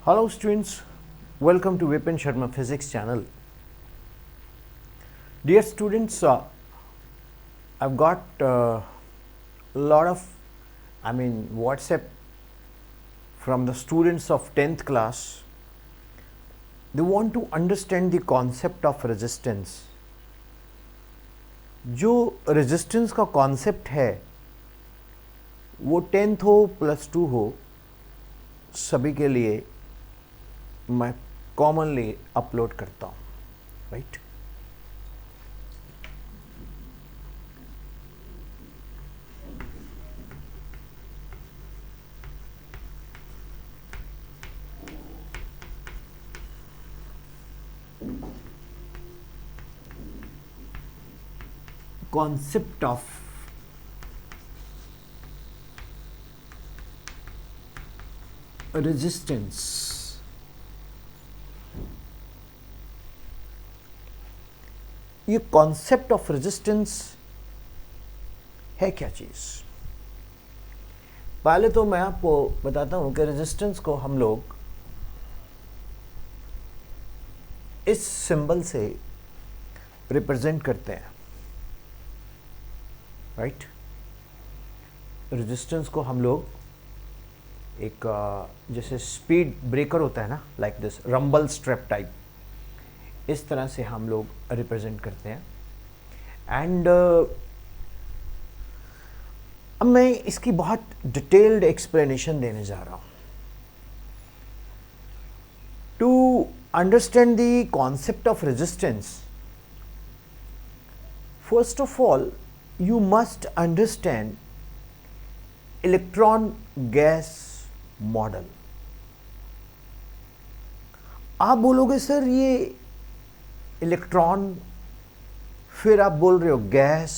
Hello students, welcome to Vipin Sharma Physics channel. Dear students, I've got a lot of WhatsApp from the students of 10th class. They want to understand the concept of resistance. जो resistance का concept है वो 10th हो +2 हो सभी के लिए मैं कॉमनली अपलोड करता हूँ, राइट? Concept of resistance. ये कॉन्सेप्ट ऑफ रेजिस्टेंस है क्या चीज? पहले तो मैं आपको बताता हूं कि रेजिस्टेंस को हम लोग इस सिंबल से रिप्रेजेंट करते हैं, राइट? रेजिस्टेंस को हम लोग एक जैसे स्पीड ब्रेकर होता है ना, like this rumble strap type, इस तरह से हम लोग रिप्रेजेंट करते हैं. एंड अब मैं इसकी बहुत डिटेल्ड एक्सप्लेनेशन देने जा रहा हूं. To understand the concept of resistance, first of all you must understand electron gas model. आप बोलोगे सर ये इलेक्ट्रॉन, फिर आप बोल रहे हो गैस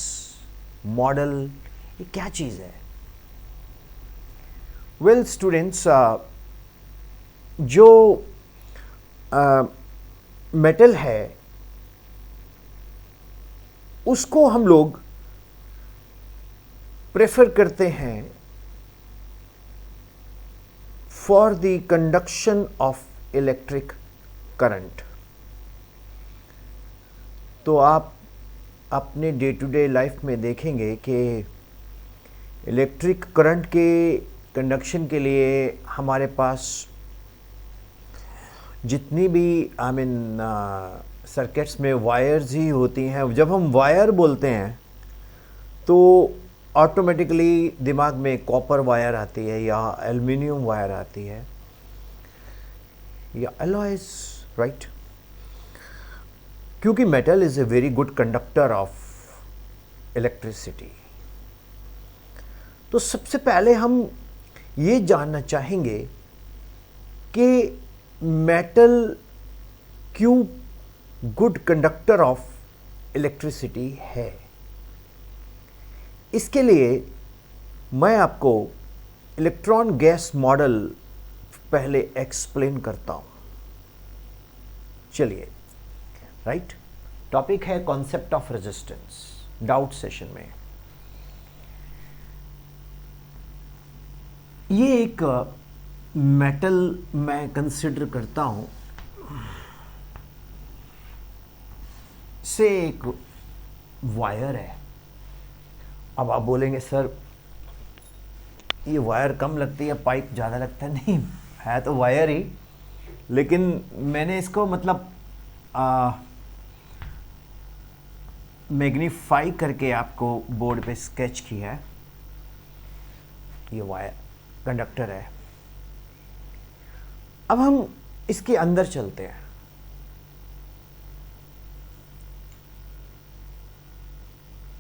मॉडल, ये क्या चीज है? वेल स्टूडेंट्स, जो मेटल है उसको हम लोग प्रेफर करते हैं for the conduction of electric current. तो आप अपने डे टू डे लाइफ में देखेंगे कि इलेक्ट्रिक करंट के कंडक्शन के लिए हमारे पास जितनी भी सर्किट्स में वायर्स ही होती हैं. जब हम वायर बोलते हैं तो ऑटोमेटिकली दिमाग में कॉपर वायर आती है या एल्युमिनियम वायर आती है या अलॉयज, राइट? क्योंकि metal is a very good conductor of electricity. तो सबसे पहले हम ये जानना चाहेंगे कि मेटल क्यों गुड कंडक्टर ऑफ इलेक्ट्रिसिटी है. इसके लिए मैं आपको इलेक्ट्रॉन गैस मॉडल पहले एक्सप्लेन करता हूं. चलिए, राइट? टॉपिक है concept of resistance, doubt session में. ये एक मेटल मैं कंसिडर करता हूं से एक वायर है. अब आप बोलेंगे सर ये वायर कम लगती है, पाइप ज़्यादा लगता है. नहीं, है तो वायर ही, लेकिन मैंने इसको मैग्नीफाई करके आपको बोर्ड पे स्केच किया है. ये वायर कंडक्टर है. अब हम इसके अंदर चलते हैं.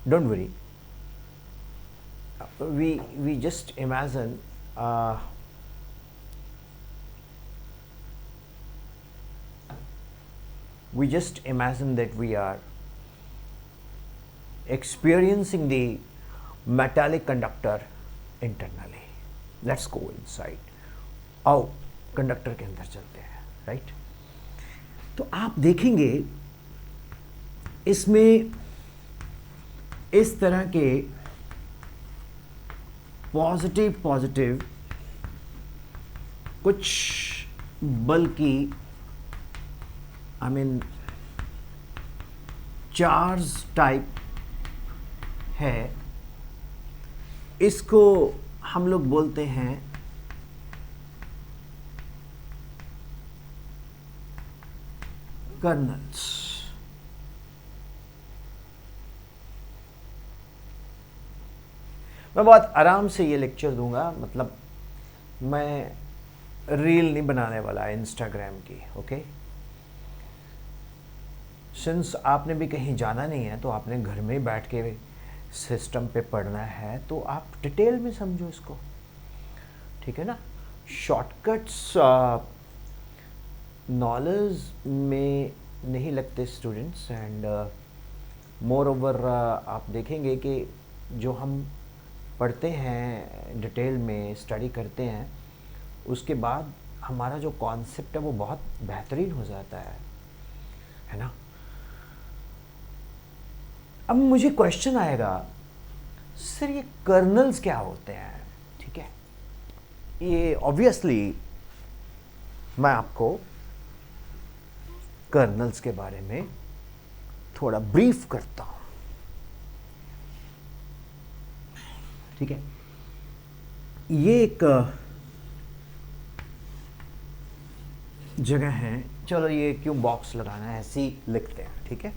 Don't worry, we just imagine that we are experiencing the metallic conductor internally. Let's go inside. आओ कंडक्टर के अंदर चलते हैं, राइट? तो आप देखेंगे इसमें इस तरह के पॉजिटिव कुछ बल्कि आई मीन चार्ज टाइप है, इसको हम लोग बोलते हैं कर्नल्स। मैं बहुत आराम से ये लेक्चर दूंगा, मतलब मैं रील नहीं बनाने वाला इंस्टाग्राम की, ओके। सिंस आपने भी कहीं जाना नहीं है, तो आपने घर में ही बैठ के सिस्टम पे पढ़ना है, तो आप डिटेल में समझो इसको, ठीक है ना। शॉर्टकट्स नॉलेज में नहीं लगते स्टूडेंट्स, एंड मोर ओवर आप देखेंगे कि जो हम पढ़ते हैं, डिटेल में स्टडी करते हैं, उसके बाद हमारा जो कॉन्सेप्ट है वो बहुत बेहतरीन हो जाता है ना। अब मुझे क्वेश्चन आएगा, सर ये कर्नल्स क्या होते हैं, ठीक है। ये ऑब्वियसली मैं आपको कर्नल्स के बारे में थोड़ा ब्रीफ करता हूं, ठीक है। ये एक जगह है, चलो ये क्यों बॉक्स लगाना है, ऐसे ही लिखते हैं, ठीक है।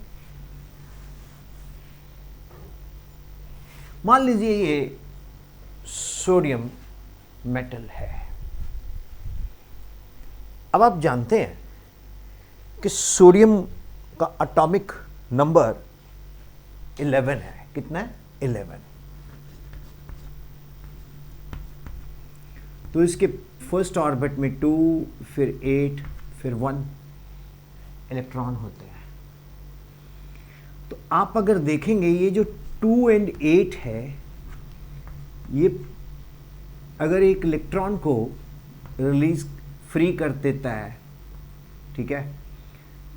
मान लीजिए ये सोडियम मेटल है। अब आप जानते हैं कि सोडियम का एटॉमिक नंबर 11 है। कितना है? 11। तो इसके फर्स्ट ऑर्बिट में 2, फिर 8, फिर 1 इलेक्ट्रॉन होते हैं। तो आप अगर देखेंगे ये जो 2 और 8 है, ये अगर एक इलेक्ट्रॉन को रिलीज फ्री कर देता है, ठीक है,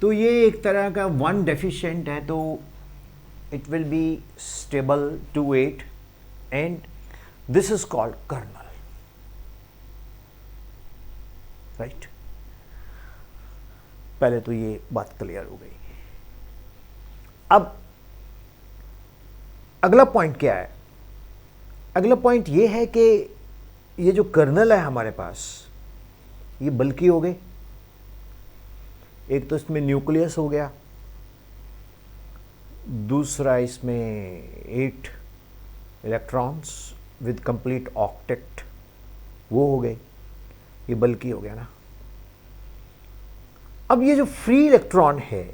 तो ये एक तरह का 1 डेफिशिएंट है, तो it will be stable 2, 8 and this is called kernel, right. पहले तो ये बात क्लियर हो गई। अब अगला पॉइंट क्या है? अगला पॉइंट ये है कि ये जो कर्नल है हमारे पास, ये बल्कि हो गए। एक तो इसमें न्यूक्लियस हो गया, दूसरा इसमें 8 इलेक्ट्रॉन्स विद कंप्लीट ऑक्टेट, वो हो गए, ये बल्कि हो गया ना। अब ये जो फ्री इलेक्ट्रॉन है,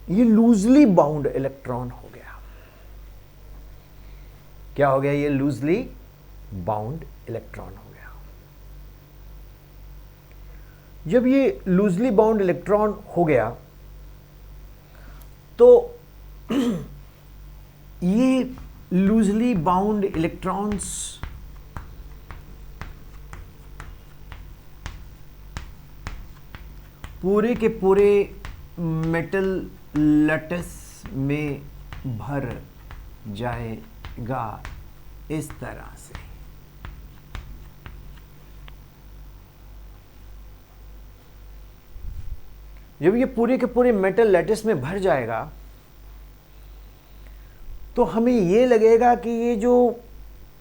ये लूजली बाउंड इलेक्ट्रॉन हो गया। क्या हो गया? ये लूजली बाउंड इलेक्ट्रॉन हो गया। जब ये लूजली बाउंड इलेक्ट्रॉन हो गया, तो ये लूजली बाउंड इलेक्ट्रॉन्स पूरे के पूरे मेटल लैटिस में भर जाएगा इस तरह से। जब ये पूरे के पूरे मेटल लैटिस में भर जाएगा, तो हमें ये लगेगा कि ये जो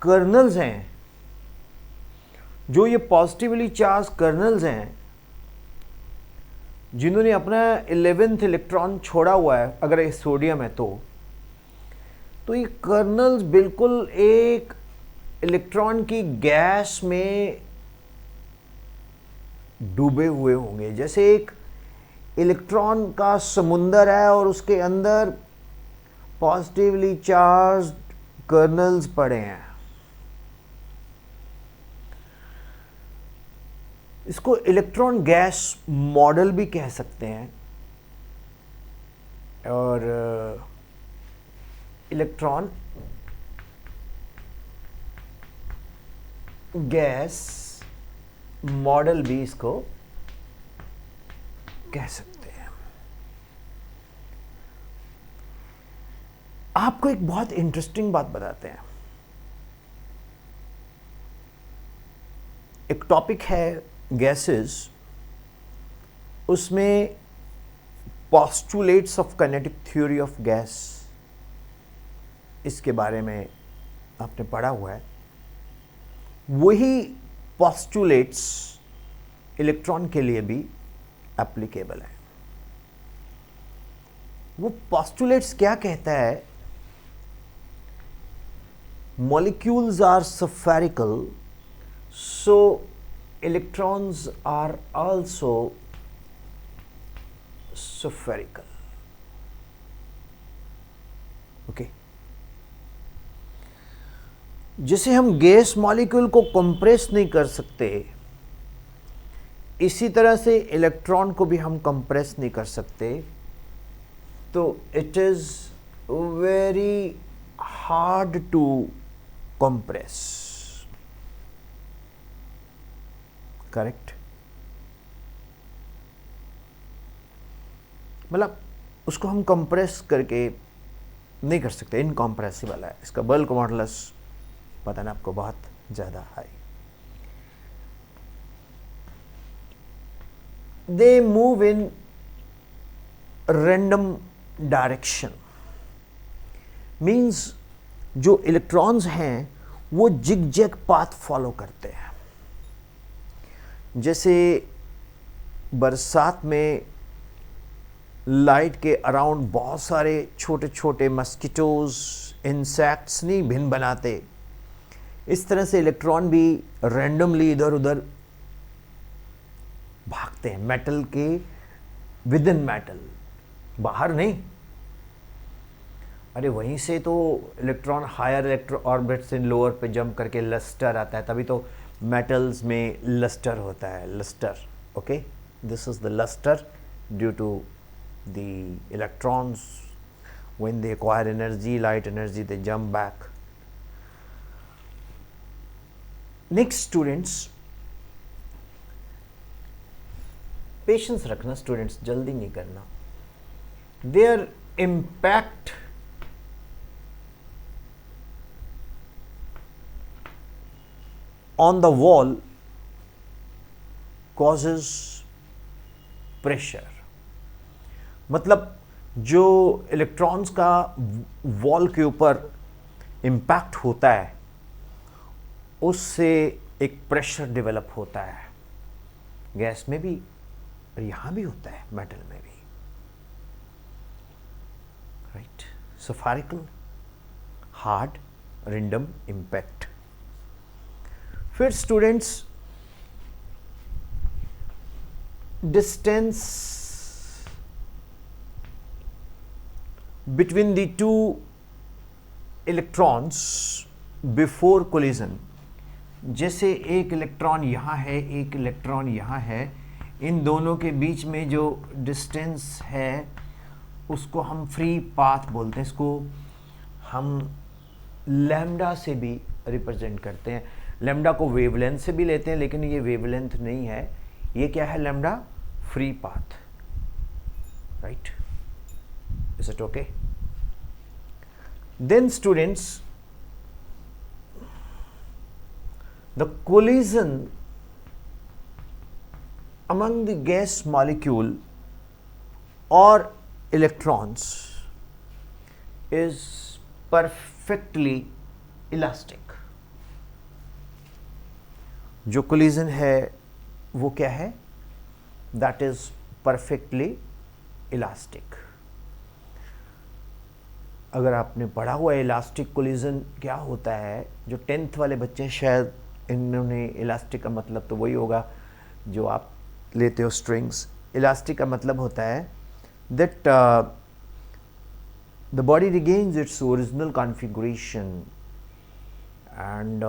कर्नल्स हैं, जो ये पॉजिटिवली चार्ज कर्नल्स हैं, जिन्होंने अपना 11th इलेक्ट्रॉन छोड़ा हुआ है, अगर ये सोडियम है तो ये कर्नल्स बिल्कुल एक इलेक्ट्रॉन की गैस में डूबे हुए होंगे, जैसे एक इलेक्ट्रॉन का समुंदर है और उसके अंदर पॉजिटिवली चार्ज कर्नल्स पड़े हैं। इसको इलेक्ट्रॉन गैस मॉडल भी कह सकते हैं, और इलेक्ट्रॉन गैस मॉडल भी इसको कह सकते हैं। आपको एक बहुत इंटरेस्टिंग बात बताते हैं। एक टॉपिक है गैसेस, उसमें postulates of kinetic theory of gas, इसके बारे में आपने पढ़ा हुआ है। वही पोस्टुलेट्स इलेक्ट्रॉन के लिए भी एप्लीकेबल है। वो पोस्टुलेट्स क्या कहता है? Molecules are spherical, so electrons are also spherical. Okay, जैसे हम गैस मॉलिक्यूल को कंप्रेस नहीं कर सकते, इसी तरह से इलेक्ट्रॉन को भी हम कंप्रेस नहीं कर सकते। तो it is very hard to compress, correct? मतलब उसको हम कंप्रेस करके नहीं कर सकते, इनकॉम्प्रेसिबल है। इसका बल्क मॉडुलस पता ना आपको बहुत ज़्यादा high. They move in random direction, means जो इलेक्ट्रॉन्स हैं वो जिग जैग पाथ फॉलो करते हैं। जैसे बरसात में लाइट के अराउंड बहुत सारे छोटे छोटे मस्किटोज, इंसेक्ट्स नहीं भिन्न बनाते, इस तरह से इलेक्ट्रॉन भी रैंडमली इधर उधर भागते हैं, मेटल के विद इन मेटल, बाहर नहीं। अरे वहीं से तो इलेक्ट्रॉन हायर इलेक्ट्रो ऑर्बिट से लोअर पे जंप करके लस्टर आता है, तभी तो मेटल्स में लस्टर होता है, lustre. Okay, this is the lustre due to the electrons when they acquire energy, light energy, they jump back. Next students, patience रखना स्टूडेंट्स, जल्दी नहीं करना। Their impact on the wall causes pressure। मतलब जो electrons का wall के ऊपर impact होता है उससे एक प्रेशर डेवलप होता है। गैस में भी और यहाँ भी होता है, मेटल में भी, right? Spherical, hard, random impact. फिर students, distance between the two electrons before collision, जैसे एक इलेक्ट्रॉन यहाँ है, एक इलेक्ट्रॉन यहाँ है, इन दोनों के बीच में जो डिस्टेंस है उसको हम फ्री पाथ बोलते हैं। इसको हम लैम्डा से भी रिप्रेजेंट करते हैं। लैम्डा को वेवलेंथ से भी लेते हैं, लेकिन ये वेवलेंथ नहीं है, ये क्या है? Lambda free path, right? Is it okay? Then students, the collision among the gas molecule or electrons is perfectly elastic। जो कोलिजन है वो क्या है? That is perfectly elastic. अगर आपने पढ़ा हुआ है इलास्टिक कोलिजन क्या होता है, जो 10th वाले बच्चे शायद इन्होंने, इलास्टिक का मतलब तो वही होगा जो आप लेते हो स्ट्रिंग्स। इलास्टिक का मतलब होता है that the body regains its original configuration and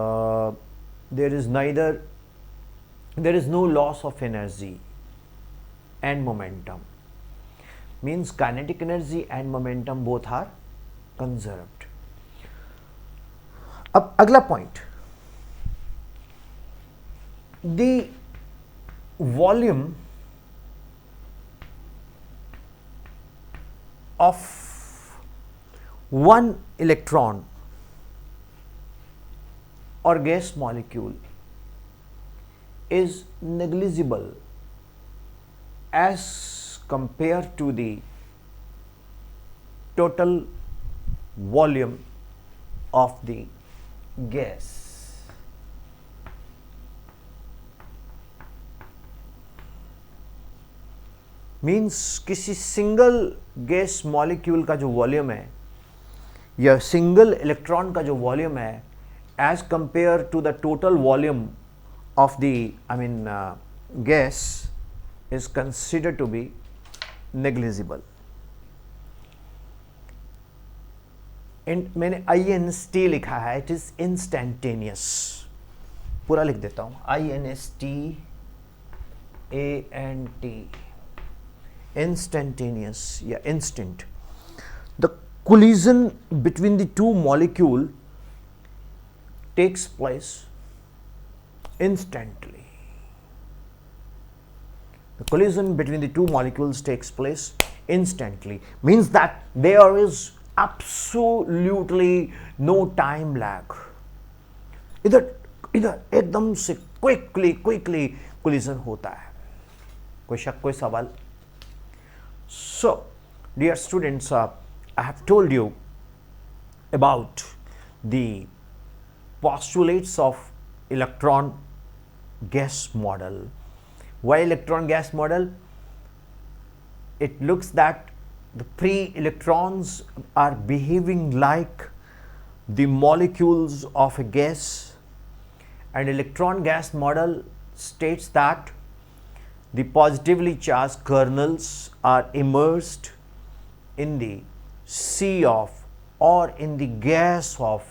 there is no loss of energy and momentum, means kinetic energy and momentum both are conserved। अब अगला point, the volume of one electron or gas molecule is negligible as compared to the total volume of the gas. Means किसी single gas molecule का जो volume है या single electron का जो volume है as compare to the total volume of the gas is considered to be negligible. मैंने INST लिखा है, इट इज इंस्टेंटेनियस. पूरा लिख देता हूं, INSTANT, instantaneous या instant. The collision between the two molecule takes place instantly. The collision between the two molecules takes place instantly, means that there is absolutely no time lag. इधर एकदम से quickly collision होता है. कोई शक, कोई सवाल? So, dear students, I have told you about the postulates of electron gas model. Why electron gas model? It looks that the free electrons are behaving like the molecules of a gas, and electron gas model states that the positively charged kernels are immersed in the sea of or in the gas of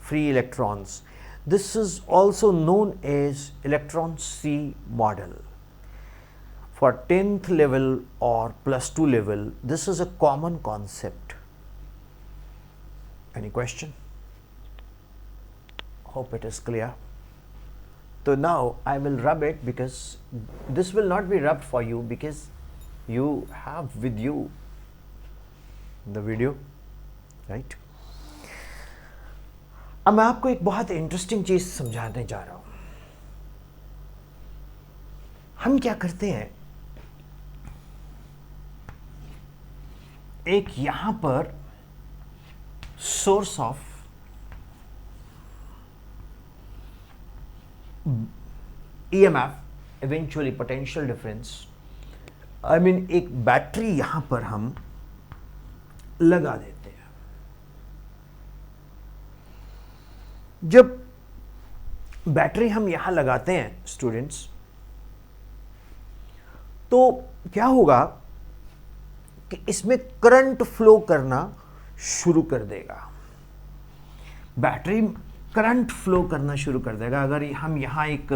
free electrons. This is also known as electron sea model. For 10th level or +2 level, this is a common concept. Any question? Hope it is clear. So now I will rub it, because this will not be rubbed for you because you have with you the video, right? अब मैं आपको एक बहुत interesting चीज समझाने जा रहा हूं. हम क्या करते हैं, एक यहां पर source of EMF, eventually potential difference, एक बैटरी यहां पर हम लगा देते हैं. जब बैटरी हम यहां लगाते हैं स्टूडेंट्स, तो क्या होगा कि इसमें करंट फ्लो करना शुरू कर देगा. बैटरी करंट फ्लो करना शुरू कर देगा. अगर हम यहाँ एक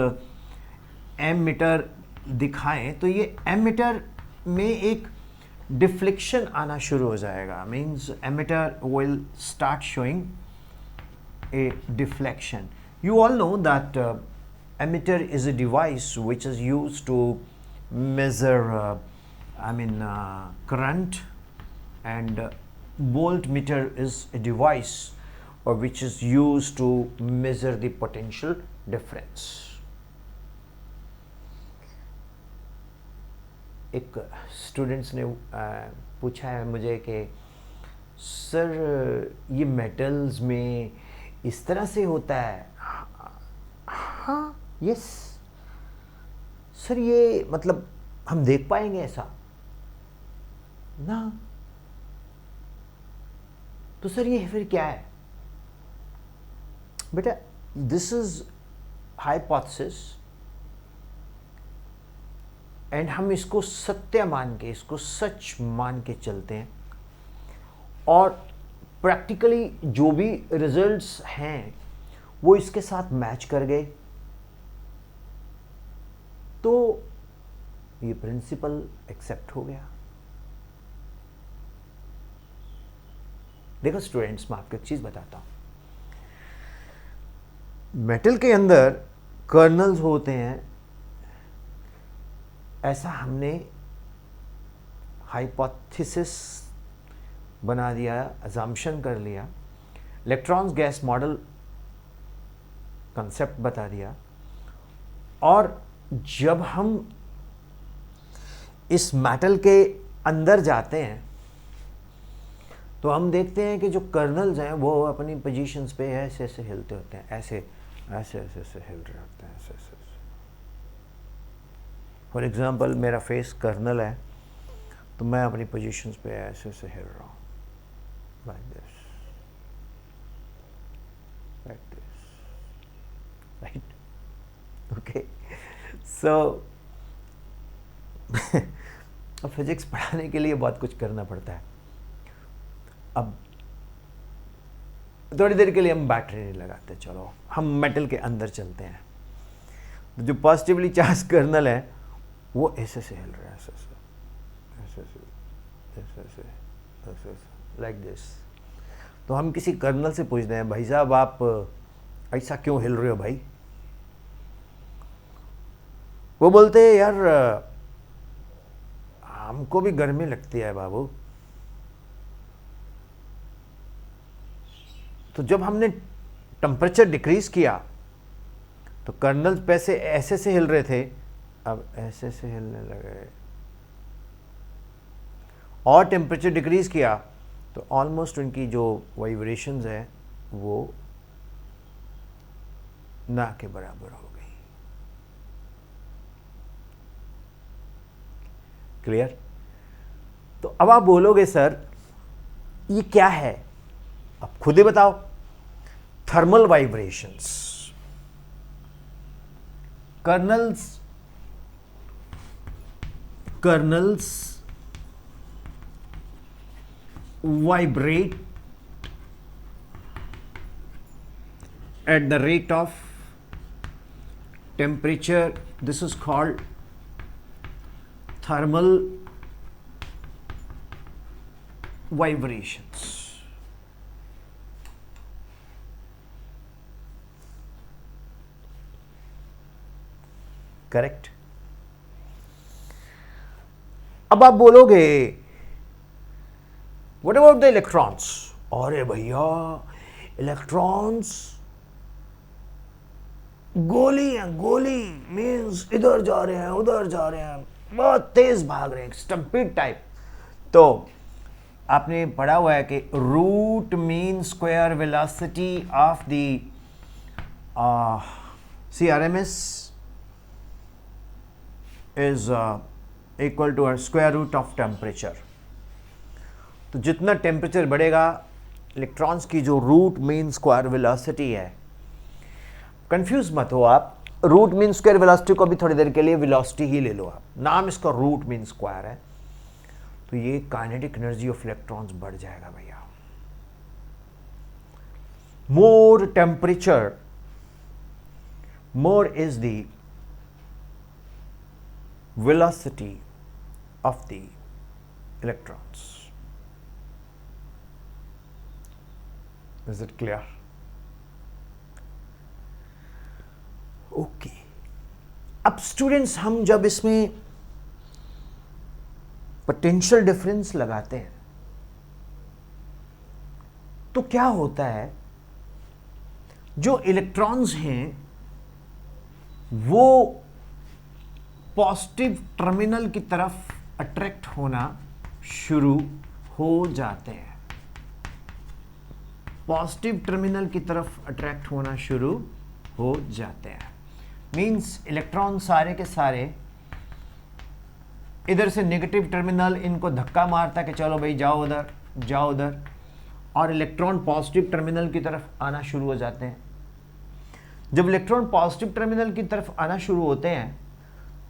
एमीटर दिखाएं तो ये एमीटर में एक डिफ्लेक्शन आना शुरू हो जाएगा. Means ammeter will start showing a deflection. You all know that emitter is a device which is used to measure current, and voltmeter is a device which is used to measure the potential difference. एक students ने पूछा है मुझे कि sir ये metals में इस तरह से होता है. हाँ, यस सर, ये मतलब हम देख पाएंगे ऐसा ना? तो सर ये फिर क्या है? बेटा, दिस इज हाइपोथेसिस, एंड हम इसको सत्य मान के, इसको सच मान के चलते हैं, और प्रैक्टिकली जो भी रिजल्ट्स हैं वो इसके साथ मैच कर गए, तो ये प्रिंसिपल एक्सेप्ट हो गया. देखो स्टूडेंट्स, मैं आपको एक चीज बताता हूं. मेटल के अंदर कर्नल्स होते हैं, ऐसा हमने हाइपोथेसिस बना दिया, अजम्पशन कर लिया, इलेक्ट्रॉन्स गैस मॉडल कंसेप्ट बता दिया, और जब हम इस मेटल के अंदर जाते हैं तो हम देखते हैं कि जो कर्नल्स हैं वो अपनी पोजीशंस पे ऐसे ऐसे हिलते होते हैं, ऐसे ऐसे ऐसे ऐसे हिल रहे होते हैं, ऐसे ऐसे। फॉर एग्जांपल मेरा फेस कर्नल है तो मैं अपनी पोजीशंस पे ऐसे ऐसे हिल रहा हूँ, like this, like this, right, okay. So अब फिजिक्स पढ़ाने के लिए बहुत कुछ करना पड़ता है। अब थोड़ी देर के लिए हम बैटरी नहीं लगाते, चलो हम मेटल के अंदर चलते हैं। तो जो पॉजिटिवली चार्ज कर्नल है वो ऐसे से हिल रहा है, ऐसे ऐसे ऐसे ऐसे ऐसे, लाइक दिस। तो हम किसी कर्नल से पूछते हैं, भाई साहब आप ऐसा क्यों हिल रहे हो भाई? वो बोलते हैं, यार हमको भी गर्मी लगती है बाबू। तो जब हमने टेम्परेचर डिक्रीज किया तो कर्नल पैसे ऐसे से हिल रहे थे, अब ऐसे से हिलने लगे, और टेम्परेचर डिक्रीज किया तो ऑलमोस्ट उनकी जो वाइब्रेशंस है वो ना के बराबर हो गई। क्लियर? तो अब आप बोलोगे सर ये क्या है, अब खुद ही बताओ। Thermal vibrations, colonel's vibrate at the rate of temperature. This is called thermal vibrations. Correct? अब आप बोलोगे व्हाट अबाउट द इलेक्ट्रॉन्स? अरे भैया इलेक्ट्रॉन्स गोली हैं, गोली मीन्स इधर जा रहे हैं उधर जा रहे हैं, बहुत तेज भाग रहे हैं, स्टम्पीड टाइप। तो आपने पढ़ा हुआ है कि root mean square velocity of the CRMS is equal to a square root of temperature. तो जितना टेम्परेचर बढ़ेगा इलेक्ट्रॉन्स की जो रूट मीन स्क्वायर वेलोसिटी है, कंफ्यूज मत हो आप, रूट मीन स्क्वायर वेलोसिटी को भी थोड़ी देर के लिए वेलोसिटी ही ले लो आप, नाम इसका रूट मीन स्क्वायर है। तो ये काइनेटिक एनर्जी ऑफ इलेक्ट्रॉन्स बढ़ जाएगा भैया। More temperature, more is the velocity of the electrons. Is it clear? Okay. अब स्टूडेंट्स हम जब इसमें पोटेंशियल डिफरेंस लगाते हैं तो क्या होता है, जो इलेक्ट्रॉन्स हैं वो पॉजिटिव टर्मिनल की तरफ अट्रैक्ट होना शुरू हो जाते हैं, पॉजिटिव टर्मिनल की तरफ अट्रैक्ट होना शुरू हो जाते हैं। मींस इलेक्ट्रॉन सारे के सारे इधर से नेगेटिव टर्मिनल इनको धक्का मारता है कि चलो भाई जाओ उधर जाओ उधर, और इलेक्ट्रॉन पॉजिटिव टर्मिनल की तरफ आना शुरू हो जाते हैं। जब इलेक्ट्रॉन पॉजिटिव टर्मिनल की तरफ आना शुरू होते हैं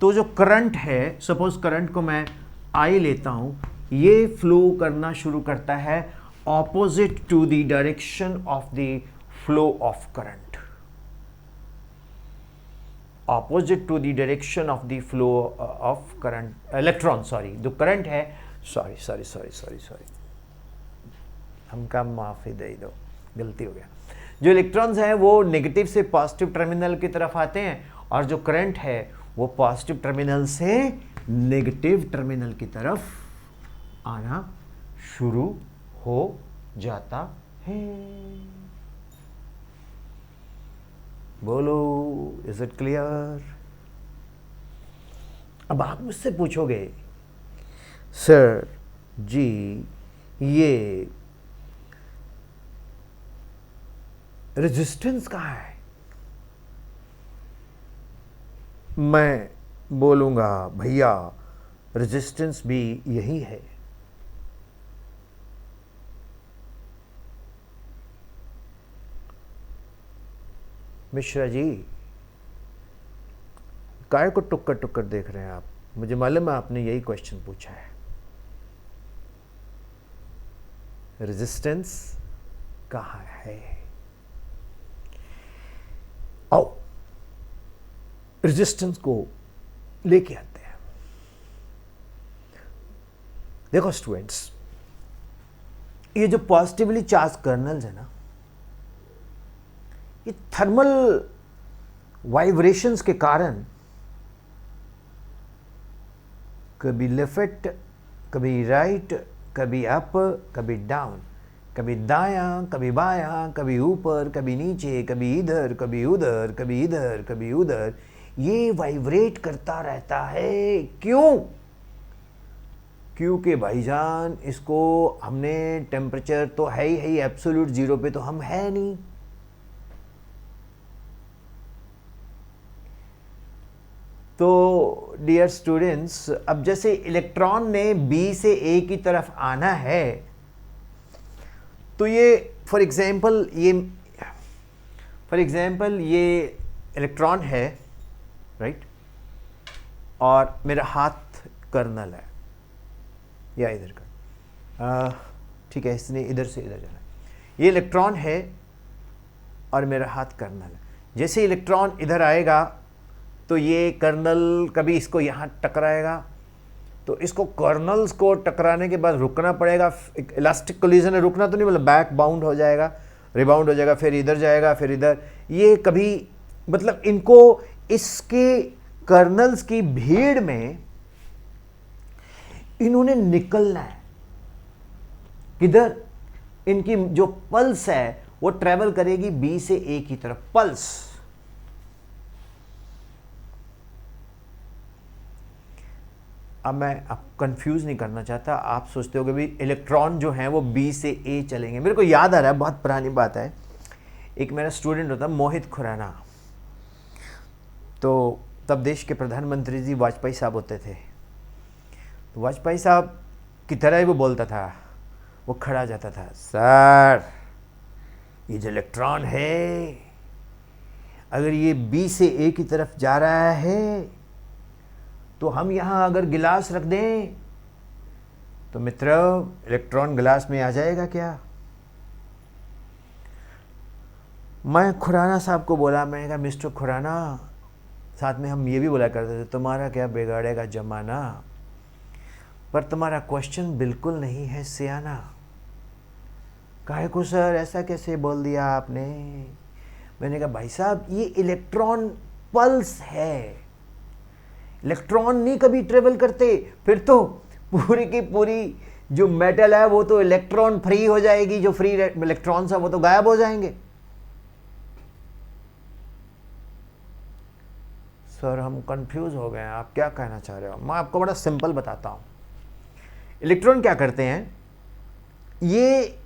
तो जो करंट है, सपोज करंट को मैं I लेता हूं, ये फ्लो करना शुरू करता है opposite to the direction of the flow of current, opposite to the direction of the flow of current electron, sorry जो करंट है, सॉरी हमका माफी दे दो, गलती हो गया। जो इलेक्ट्रॉन्स हैं वो नेगेटिव से पॉजिटिव टर्मिनल की तरफ आते हैं, और जो करंट है वो पॉजिटिव टर्मिनल से नेगेटिव टर्मिनल की तरफ आना शुरू हो जाता है। बोलो, इज इट क्लियर? अब आप मुझसे पूछोगे सर जी ये रेजिस्टेंस कहाँ है? मैं बोलूँगा भैया रेजिस्टेंस भी यही है। मिश्रा जी काय को टुक्कर टुक्कर देख रहे हैं आप? मुझे मालूम है आपने यही क्वेश्चन पूछा है। रेजिस्टेंस कहाँ है? आओ रेजिस्टेंस को लेके आते हैं। देखो स्टूडेंट्स, ये जो पॉजिटिवली चार्ज कर्नल्स है ना, ये थर्मल वाइब्रेशंस के कारण कभी लेफ्ट, कभी राइट, कभी अप, कभी डाउन, कभी दायां, कभी बायां, कभी ऊपर, कभी नीचे, कभी इधर, कभी उधर, कभी इधर, कभी उधर, ये वाइब्रेट करता रहता है। क्यों? क्योंकि भाईजान इसको हमने टेम्परेचर तो है ही एब्सोल्यूट जीरो पे तो हम है नहीं। तो डियर स्टूडेंट्स, अब जैसे इलेक्ट्रॉन ने बी से ए की तरफ आना है, तो ये फॉर एग्जांपल ये इलेक्ट्रॉन है, राइट, और मेरा हाथ कर्नल है या इधर का, ठीक है, इसने इधर से इधर जाना है। ये इलेक्ट्रॉन है और मेरा हाथ कर्नल है। जैसे इलेक्ट्रॉन इधर आएगा तो ये कर्नल कभी इसको यहाँ टकराएगा, तो इसको कर्नल्स को टकराने के बाद रुकना पड़ेगा। इलास्टिक कोलिजन है, रुकना तो नहीं, मतलब बैक बाउंड हो जाएगा, रिबाउंड हो जाएगा, फिर इधर जाएगा, फिर इधर। ये कभी मतलब इनको इसके कर्नल्स की भीड़ में इन्होंने निकलना है। किधर? इनकी जो पल्स है वो ट्रेवल करेगी बी से ए की तरफ, पल्स। अब मैं आप कंफ्यूज नहीं करना चाहता। आप सोचते हो कि भी इलेक्ट्रॉन जो हैं वो बी से ए चलेंगे। मेरे को याद आ रहा है, बहुत पुरानी बात है, एक मेरा स्टूडेंट होता मोहित खुराना, तो तब देश के प्रधानमंत्री जी वाजपेयी साहब होते थे। तो वाजपेयी साहब की तरह ही वो बोलता था, वो खड़ा जाता था, सर ये जो इलेक्ट्रॉन है अगर ये बी से ए की तरफ जा रहा है तो हम यहाँ अगर गिलास रख दें तो मित्र इलेक्ट्रॉन गिलास में आ जाएगा क्या? मैं खुराना साहब को बोला, मैंने कहा मिस्टर खुराना, साथ में हम ये भी बोला करते थे, तुम्हारा क्या बिगाड़ेगा जमाना, पर तुम्हारा क्वेश्चन बिल्कुल नहीं है सियाना। काहे को सर ऐसा कैसे बोल दिया आपने? मैंने कहा भाई साहब ये इलेक्ट्रॉन पल्स है, इलेक्ट्रॉन नहीं कभी ट्रेवल करते, फिर तो पूरी की पूरी जो मेटल है वो तो इलेक्ट्रॉन फ्री हो जाएगी, जो फ्री इलेक्ट्रॉन्स है वो तो गायब हो जाएंगे। सर हम कंफ्यूज हो गए हैं, आप क्या कहना चाह रहे हो? मैं आपको बड़ा सिंपल बताता हूं। इलेक्ट्रॉन क्या करते हैं, ये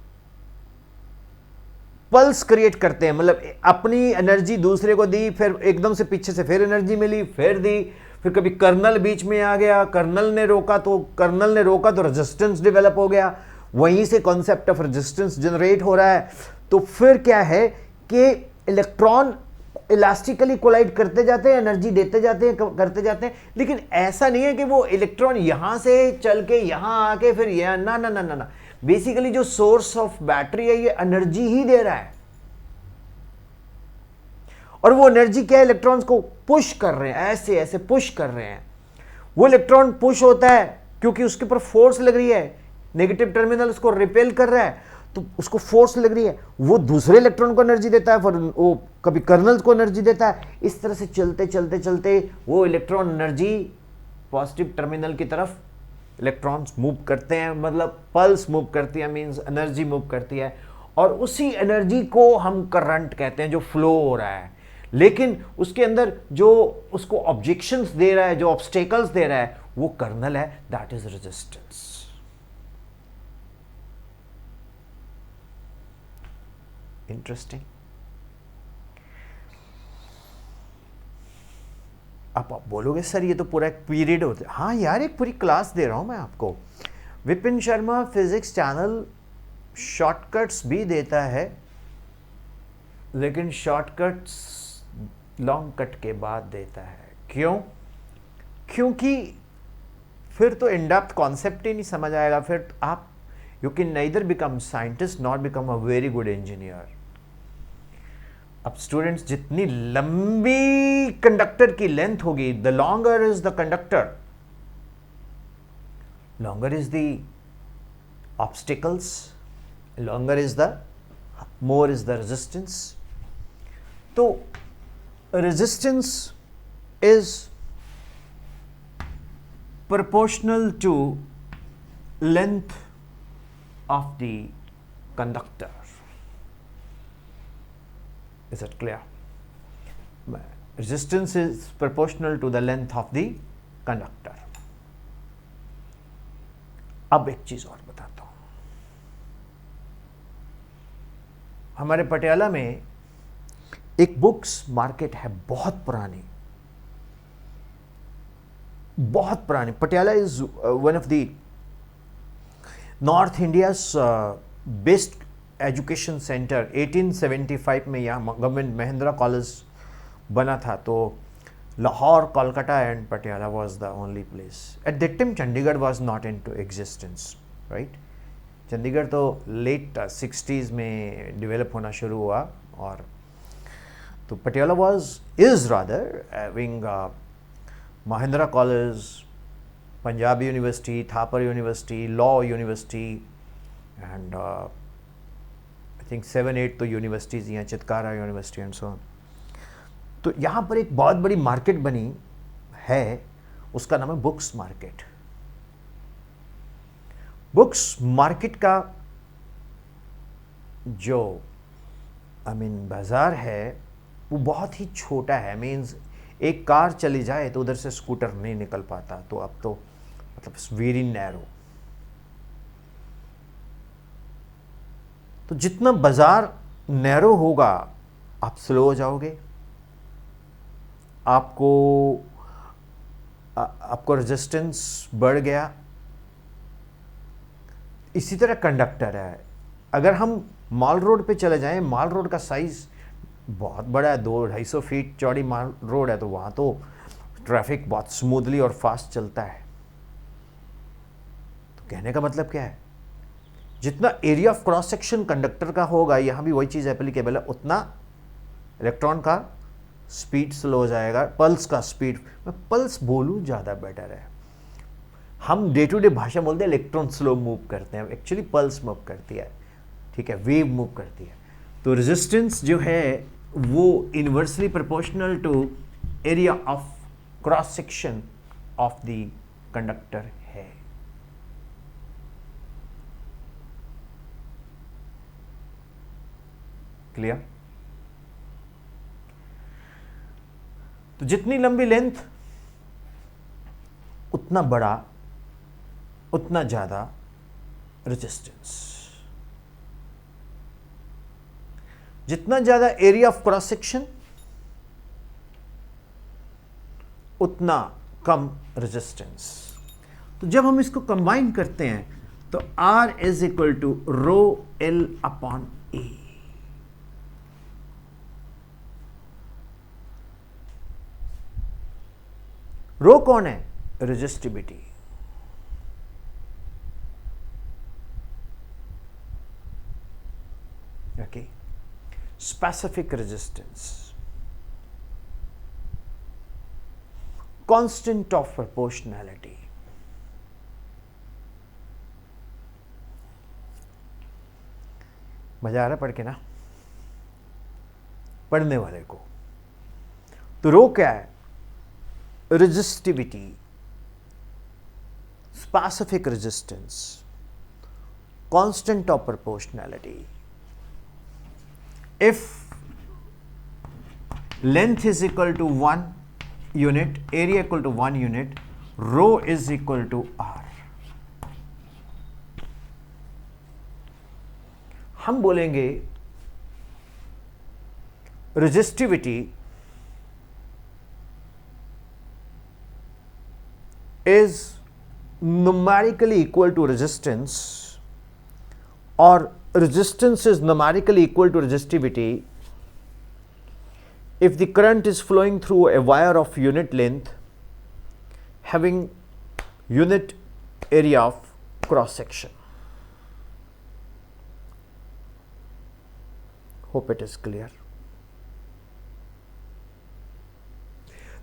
पल्स क्रिएट करते हैं, मतलब अपनी एनर्जी दूसरे को दी, फिर एकदम से पीछे से फिर एनर्जी मिली, फिर दी, फिर कभी कर्नल बीच में आ गया, कर्नल ने रोका तो रेजिस्टेंस डेवलप हो गया, वहीं से कॉन्सेप्ट ऑफ रेजिस्टेंस जनरेट हो रहा है। तो फिर क्या है कि इलेक्ट्रॉन इलास्टिकली कोलाइड करते जाते हैं, एनर्जी देते जाते हैं, करते जाते हैं, लेकिन ऐसा नहीं है कि वो इलेक्ट्रॉन यहां से चल के यहां आके फिर यहां, ना ना ना ना ना। बेसिकली जो सोर्स ऑफ बैटरी है ये एनर्जी ही दे रहा है, और वो एनर्जी क्या है, इलेक्ट्रॉन्स को पुश कर रहे हैं, ऐसे ऐसे पुश कर रहे हैं। वो इलेक्ट्रॉन पुश होता है क्योंकि उसके ऊपर फोर्स लग रही है, नेगेटिव टर्मिनल उसको रिपेल कर रहा है, तो उसको फोर्स लग रही है, वो दूसरे इलेक्ट्रॉन को एनर्जी देता है, फिर वो कभी कर्नल्स को एनर्जी देता है। इस तरह से चलते चलते चलते वो इलेक्ट्रॉन एनर्जी पॉजिटिव टर्मिनल की तरफ इलेक्ट्रॉन्स मूव करते हैं, मतलब पल्स मूव करती है, मींस एनर्जी मूव करती है, और उसी एनर्जी को हम करंट कहते हैं जो फ्लो हो रहा है। लेकिन उसके अंदर जो उसको ऑब्जेक्शंस दे रहा है, जो ऑब्स्टेकल्स दे रहा है, वो कर्नल है, दैट इज रेजिस्टेंस. इंटरेस्टिंग. आप बोलोगे सर ये तो पूरा एक पीरियड होता है. हाँ यार, एक पूरी क्लास दे रहा हूं मैं आपको. Vipin Sharma physics channel shortcuts भी देता है, लेकिन शॉर्टकट्स लॉन्ग कट के बाद देता है. क्यों? क्योंकि फिर तो इन डेप्थ कॉन्सेप्ट ही नहीं समझ आएगा. फिर आप you can neither become scientist not become a very good engineer. अब स्टूडेंट्स, जितनी लंबी कंडक्टर की लेंथ होगी, the longer is the conductor, longer is the obstacles, longer is the more is the resistance. तो resistance is proportional to length of the conductor. Is it clear? Resistance is proportional to the length of the conductor. अब एक चीज और बताता हूं. हमारे पटियाला में एक बुक्स मार्केट है, बहुत पुरानी, बहुत पुरानी. Patiala is one of the north India's best education centre. 1875 में यहाँ गवर्नमेंट महिंद्रा कॉलेज बना था. तो Lahore, Kolkata and Patiala was the only place. At that time Chandigarh was not into existence, right. Chandigarh तो लेट 60s में डेवलप होना शुरू हुआ. और तो Patiala was is rather having Mahindra college, Punjab university, Thapar university, law university and I think 7-8 तो यूनिवर्सिटीज़ हैं, Chitkara university and so on. तो यहाँ पर एक बहुत बड़ी मार्केट बनी है, उसका नाम है बुक्स मार्केट. बुक्स मार्केट का जो बाजार है वो बहुत ही छोटा है. मीन्स एक कार चली जाए तो उधर से स्कूटर नहीं निकल पाता. तो अब तो मतलब वेरी नैरो. तो जितना बाजार नैरो होगा आप स्लो हो जाओगे, आपको रेजिस्टेंस बढ़ गया. इसी तरह कंडक्टर है. अगर हम मॉल रोड पे चले जाएं, मॉल रोड का साइज बहुत बड़ा है, 200-250 फीट चौड़ी मॉल रोड है. तो वहाँ तो ट्रैफिक बहुत स्मूथली और फास्ट चलता है. तो कहने का मतलब क्या है, जितना area of cross section conductor का होगा, यहाँ भी वही चीज़ एप्लीकेबल है, उतना इलेक्ट्रॉन का स्पीड स्लो हो जाएगा. पल्स का स्पीड, मैं पल्स बोलूँ ज़्यादा बेटर है. हम डे टू डे भाषा बोलते हैं इलेक्ट्रॉन स्लो मूव करते हैं, एक्चुअली पल्स मूव करती है, ठीक है, वेव मूव करती है. तो रेजिस्टेंस जो है वो inversely proportional to area of cross section of the conductor है. क्लियर? तो जितनी लंबी लेंथ उतना बड़ा, उतना ज्यादा रेजिस्टेंस. जितना ज्यादा एरिया ऑफ क्रॉस सेक्शन उतना कम रेजिस्टेंस. तो जब हम इसको कंबाइन करते हैं तो R is equal to rho L upon A. Rho कौन है? Resistivity. Okay. Specific resistance, constant of proportionality. मजा आ रहा पढ़ के ना, पढ़ने वाले को. तो रो क्या है? Resistivity, specific resistance, constant of proportionality. If length is equal to 1 unit, area equal to 1 unit, rho is equal to R. हम बोलेंगे resistivity is numerically equal to resistance, or resistance is numerically equal to resistivity if the current is flowing through a wire of unit length having unit area of cross section. Hope it is clear.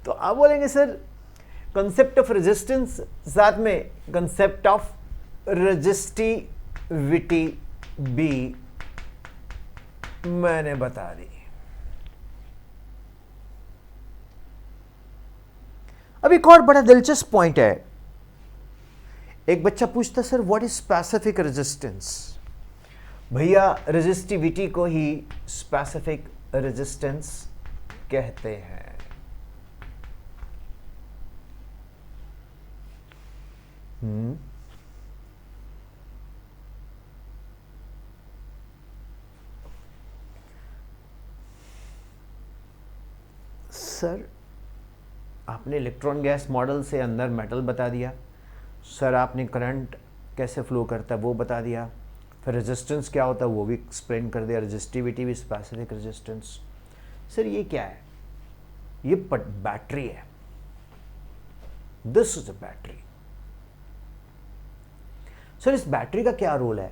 तो आप बोलेंगे sir concept of resistance साथ में concept of resistivity भी मैंने बता दी। अब एक और बड़ा दिलचस्प पॉइंट है, एक बच्चा पूछता sir what is specific resistance. भैया रेजिस्टिविटी को ही स्पेसिफिक रेजिस्टेंस कहते हैं। सर आपने इलेक्ट्रॉन गैस मॉडल से अंदर मेटल बता दिया, सर आपने करंट कैसे फ्लो करता है वो बता दिया, फिर रेजिस्टेंस क्या होता है वो भी एक्सप्लेन कर दिया, रेजिस्टिविटी भी स्पेसिफिक रेजिस्टेंस। सर ये क्या है? ये बैटरी है, this is a battery. Sir इस बैटरी का क्या रोल है?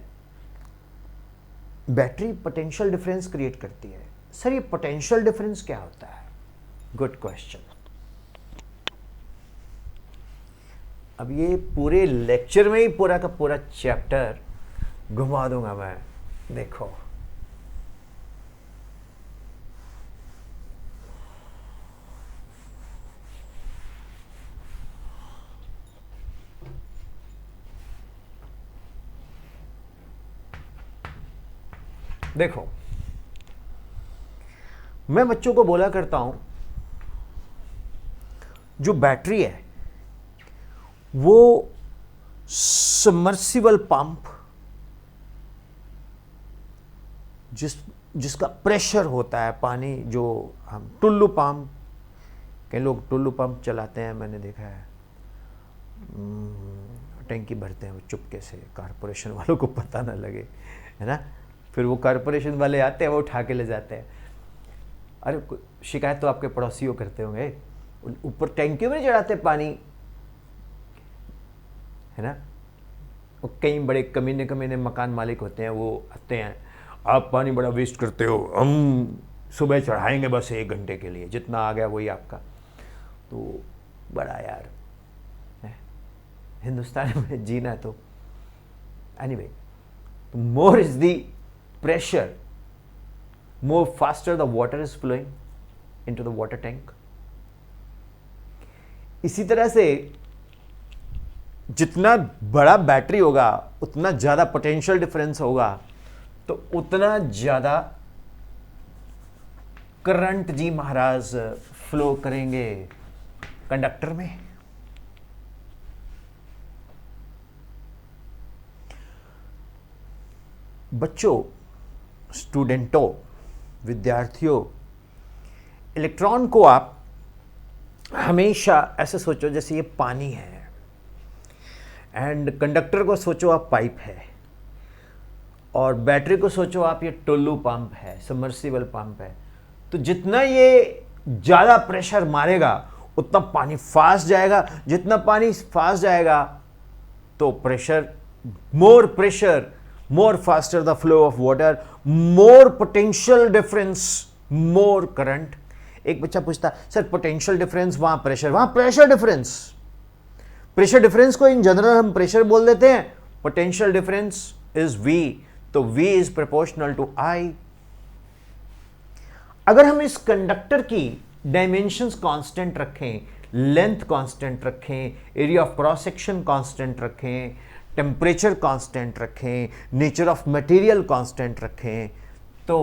बैटरी पोटेंशियल डिफरेंस क्रिएट करती है। सर ये पोटेंशियल डिफरेंस क्या होता है? Good question. अब ये पूरे लेक्चर में ही पूरा का पूरा चैप्टर घुमा दूंगा मैं। देखो देखो मैं बच्चों को बोला करता हूं जो बैटरी है वो सबमर्सिबल पंप जिसका प्रेशर होता है, पानी जो हम टुल्लू पंप, कई लोग टुल्लू पंप चलाते हैं, मैंने देखा है टैंकी भरते हैं वो चुपके से, कारपोरेशन वालों को पता ना लगे, है ना। फिर वो कारपोरेशन वाले आते हैं वो उठा के ले जाते हैं। अरे शिकायत तो आपके पड़ोसियों करते होंगे, ऊपर टैंकी में चढ़ाते पानी, है ना। वो कई बड़े कमीने कमीने मकान मालिक होते हैं, वो आते हैं, आप पानी बड़ा वेस्ट करते हो, हम सुबह चढ़ाएंगे बस 1 घंटे के लिए, जितना आ गया वही आपका। तो बड़ा यार हिंदुस्तान में जीना तो anyway, more is the pressure, more faster the water is flowing into the water tank. इसी तरह से जितना बड़ा बैटरी होगा उतना ज्यादा पोटेंशियल डिफरेंस होगा, तो उतना ज्यादा करंट जी महाराज फ्लो करेंगे कंडक्टर में। बच्चों, स्टूडेंटों, विद्यार्थियों, इलेक्ट्रॉन को आप हमेशा ऐसे सोचो जैसे ये पानी है, एंड कंडक्टर को सोचो आप पाइप है, और बैटरी को सोचो आप ये टुल्लू पंप है, सबमर्सिबल पंप है। तो जितना ये ज़्यादा प्रेशर मारेगा उतना पानी फास्ट जाएगा, जितना पानी फास्ट जाएगा तो pressure more faster the flow of water, more potential difference, more current. एक बच्चा पूछता सर पोटेंशियल डिफरेंस वहां प्रेशर डिफरेंस, प्रेशर डिफरेंस को इन जनरल हम प्रेशर बोल देते हैं, पोटेंशियल डिफरेंस इज V, तो V is proportional to I। अगर हम इस कंडक्टर की डायमेंशंस कांस्टेंट रखें, लेंथ कांस्टेंट रखें, area of cross section constant रखें, टेम्परेचर कांस्टेंट रखें, नेचर ऑफ मटेरियल कांस्टेंट रखें, तो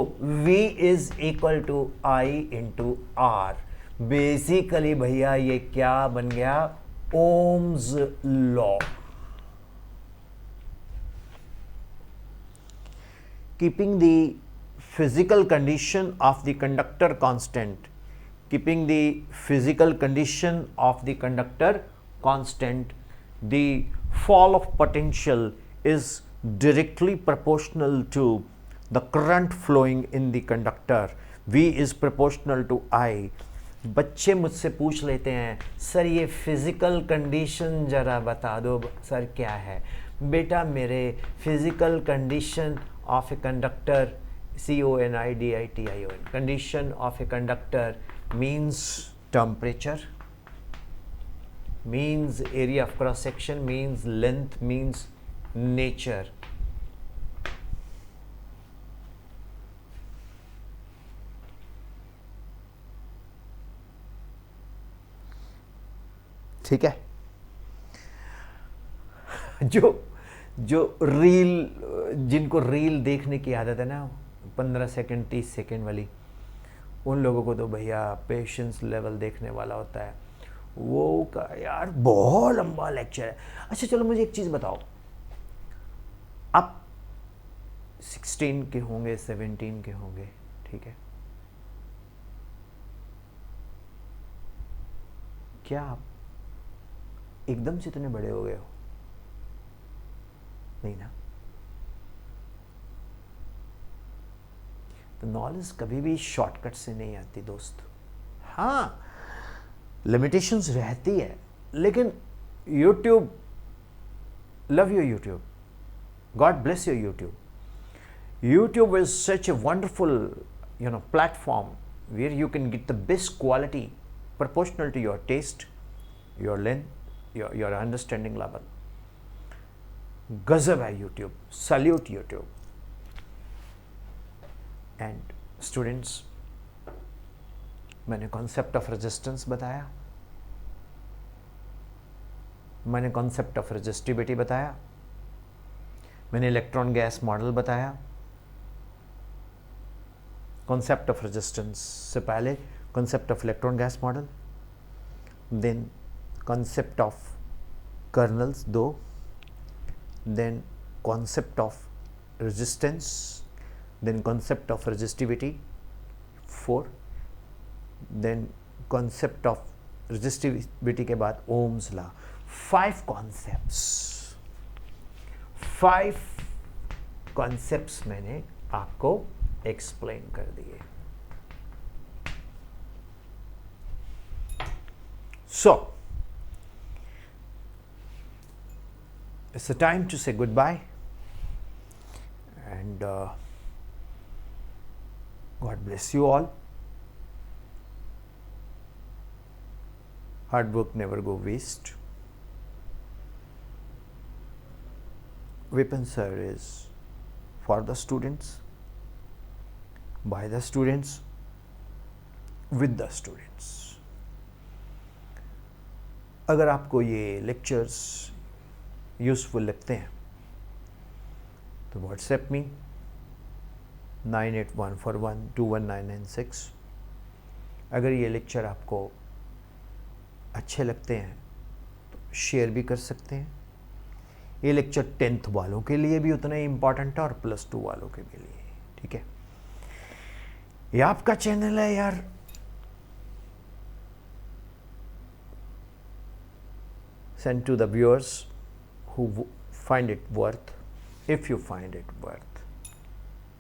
V is equal to I into R. Basically भैया ये क्या बन गया, Ohm's law. Keeping the physical condition of the conductor constant, keeping the physical condition of the conductor constant, the fall of potential is directly proportional to the current flowing in the conductor. V is proportional to I. बच्चे मुझसे पूछ लेते हैं sir ये physical condition जरा बता दो sir क्या है। बेटा मेरे physical condition of a conductor, CONIDITION, condition of a conductor means temperature, means area of cross section, means length, means nature. ठीक है। जो रील, जिनको रील देखने की आदत है ना 15 सेकंड 30 सेकंड वाली, उन लोगों को तो भैया पेशेंस लेवल देखने वाला होता है। वो का यार बहुत लंबा लेक्चर है। अच्छा चलो मुझे एक चीज़ बताओ, आप 16 के होंगे 17 के होंगे, ठीक है, क्या आप एकदम से इतने बड़े हो गए हो? नहीं ना। तो नॉलेज कभी भी शॉर्टकट से नहीं आती दोस्त। हाँ लिमिटेशंस रहती है, लेकिन YouTube, love your YouTube, God bless your YouTube. YouTube is such a wonderful platform where you can get the best quality proportional to your taste, your length, your understanding level. गजब है YouTube, salute YouTube. And students, मैंने concept of resistance बताया, मैंने concept of resistivity बताया, मैंने electron gas model बताया। Concept of resistance से पहले concept of electron gas model, then concept of kernels 2, then concept of resistance, then concept of resistivity 4, then concept of resistivity के बाद Ohm's law। 5 concepts, 5 concepts मैंने आपको explain कर दिए। So it's a time to say goodbye, and God bless you all. Hard work never go waste. Vipin sir is for the students, by the students, with the students. अगर आपको ये lectures useful लगते हैं तो WhatsApp me 9814121996। अगर ये lecture आपको अच्छे लगते हैं तो शेयर भी कर सकते हैं। ये लेक्चर 10th वालों के लिए भी उतना ही इम्पॉर्टेंट है और +2 वालों के लिए, ठीक है। ये आपका चैनल है यार, send to the viewers who find it worth, if you find it worth.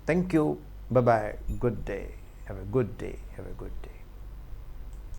Thank you. Bye bye. Good day. Have a good day. Have a good day.